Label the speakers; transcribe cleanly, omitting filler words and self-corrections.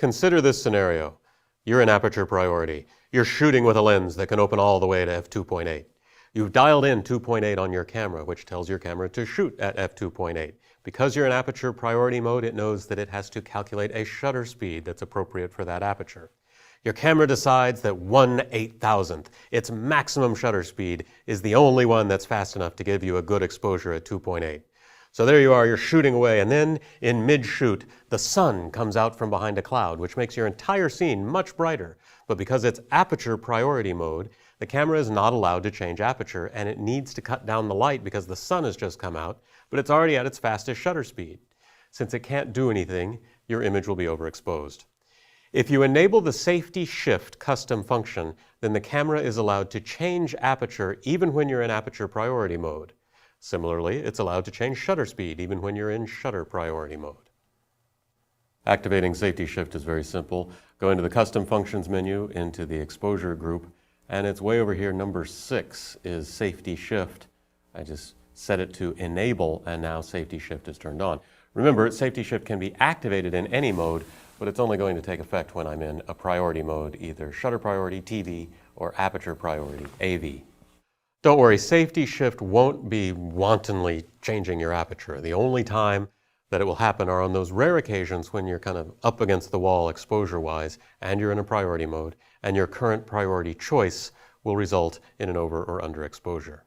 Speaker 1: Consider this scenario. You're in aperture priority. You're shooting with a lens that can open all the way to f2.8. You've dialed in 2.8 on your camera, which tells your camera to shoot at f2.8. Because you're in aperture priority mode, it knows that it has to calculate a shutter speed that's appropriate for that aperture. Your camera decides that 1/8000th, its maximum shutter speed, is the only one that's fast enough to give you a good exposure at 2.8. So there you are, you're shooting away, and then in mid-shoot, the sun comes out from behind a cloud, which makes your entire scene much brighter. But because it's aperture priority mode, the camera is not allowed to change aperture, and it needs to cut down the light because the sun has just come out, but it's already at its fastest shutter speed. Since it can't do anything, your image will be overexposed. If you enable the Safety Shift custom function, then the camera is allowed to change aperture even when you're in aperture priority mode. Similarly, it's allowed to change shutter speed even when you're in shutter priority mode. Activating Safety Shift is very simple. Go into the Custom Functions menu, into the Exposure group, and it's way over here, number 6 is Safety Shift. I just set it to Enable, and now Safety Shift is turned on. Remember, Safety Shift can be activated in any mode, but it's only going to take effect when I'm in a priority mode, either shutter priority, TV, or aperture priority, AV. Don't worry, Safety Shift won't be wantonly changing your aperture. The only time that it will happen are on those rare occasions when you're kind of up against the wall exposure-wise, and you're in a priority mode, and your current priority choice will result in an over or underexposure.